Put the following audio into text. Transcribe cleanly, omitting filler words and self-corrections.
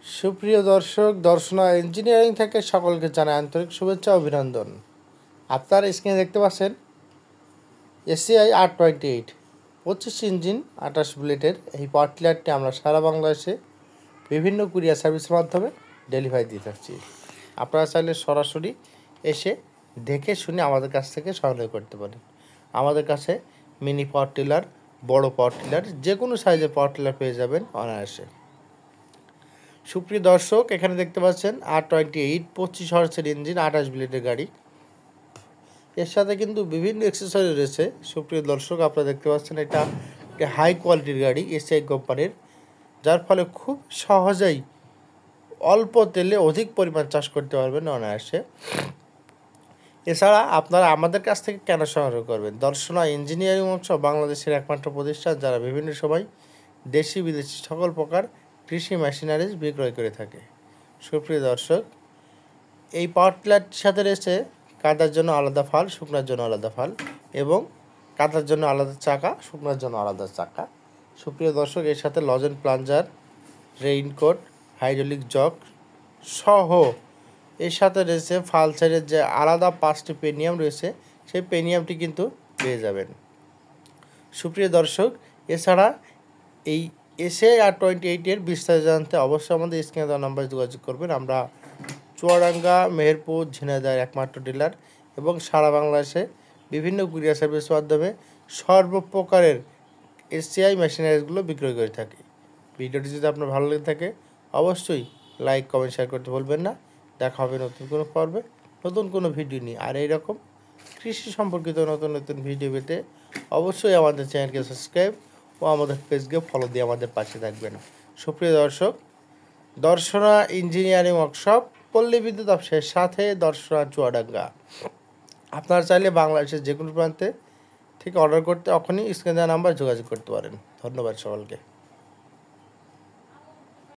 সুপ্রিয় দর্শক, দর্শনা ইঞ্জিনিয়ারিং থেকে সকলকে জানাই আন্তরিক শুভেচ্ছা ও অভিনন্দন। আপনারা স্ক্রিনে দেখতে পাচ্ছেন এসিআই R28 25 ইঞ্জিন 28 বুলেটের এই পাওয়ার টিলারটি আমরা সারা বাংলাদেশে বিভিন্ন কুরিয়ার সার্ভিসের মাধ্যমে ডেলিভারি দিয়ে থাকছি। আপনারা চাইলে সরাসরি এসে দেখে শুনে আমাদের কাছ থেকে সংগ্রহ করতে পারেন। আমাদের কাছে মিনি পাওয়ার টিলার, বড় পাওয়ার টিলার, যে কোনো সাইজের পাওয়ার টিলার পেয়ে যাবেন অনায়াসে। সুপ্রিয় দর্শক, এখানে দেখতে পাচ্ছেন R28 25 হর্সের ইঞ্জিন 28 ব্লেডের গাড়ি। এর সাথে কিন্তু বিভিন্ন অ্যাক্সেসরি রয়েছে। সুপ্রিয় দর্শক, আপনারা দেখতে পাচ্ছেন এটা একটা হাই কোয়ালিটির গাড়ি এসিআই কোম্পানির, যার ফলে খুব সহজেই অল্প তেলে অধিক পরিমাণ চাষ করতে পারবেন অনায়াসে। এছাড়া আপনারা আমাদের কাছ থেকে কেন সংগ্রহ করবেন? দর্শনা ইঞ্জিনিয়ারিং ওয়ার্কশপ বাংলাদেশের একমাত্র প্রতিষ্ঠান যারা বিভিন্ন সময় দেশি বিদেশি সকল প্রকার কৃষি মেশিনারিজ বিক্রয় করে থাকে। সুপ্রিয় দর্শক, এই পাওয়ার টিলারটির সাথে রয়েছে কাদার জন্য আলাদা ফাল, শুকনার জন্য আলাদা ফাল এবং কাদার জন্য আলাদা চাকা, শুকনার জন্য আলাদা চাকা। সুপ্রিয় দর্শক, এর সাথে লজেন প্লাঞ্জার, রেইনকোট, হাইড্রোলিক জক সহ এর সাথে রয়েছে ফালসারের যে আলাদা 5টি পেনিয়াম রয়েছে, সেই পেনিয়ামটি কিন্তু পেয়ে যাবেন। সুপ্রিয় দর্শক, এছাড়া এই এসিআই R28 বিস্তারিত জানতে অবশ্যই আমাদের স্ক্রিনে দেওয়া নাম্বারে যোগাযোগ করবেন। আমরা চুয়াডাঙ্গা, মেহেরপুর, ঝিনাইদহের একমাত্র ডিলার এবং সারা বাংলাদেশে বিভিন্ন কুরিয়ার সার্ভিসের মাধ্যমে সর্বপ্রকারের এসিআই মেশিনারিজগুলো বিক্রয় করে থাকি। ভিডিওটি যদি আপনার ভালো লেগে থাকে অবশ্যই লাইক, কমেন্ট, শেয়ার করতে ভুলবেন না। দেখা হবে নতুন কোনো পর্বে, নতুন কোনো ভিডিও নিয়ে। আর এইরকম কৃষি সম্পর্কিত নতুন নতুন ভিডিও পেতে অবশ্যই আমাদের চ্যানেলকে সাবস্ক্রাইব ও আমাদের পেজকে ফলো দিয়ে আমাদের পাশে থাকবেন। সুপ্রিয় দর্শক, দর্শনা ইঞ্জিনিয়ারিং ওয়ার্কশপ, পল্লী বিদ্যুৎ অফিসের সাথে দর্শনা চুয়াডাঙ্গা। আপনারা চাইলে বাংলাদেশের যে কোনো প্রান্তে থেকে অর্ডার করতে এখনই স্ক্রিনে দেওয়া নাম্বার যোগাযোগ করতে পারেন। ধন্যবাদ সকলকে।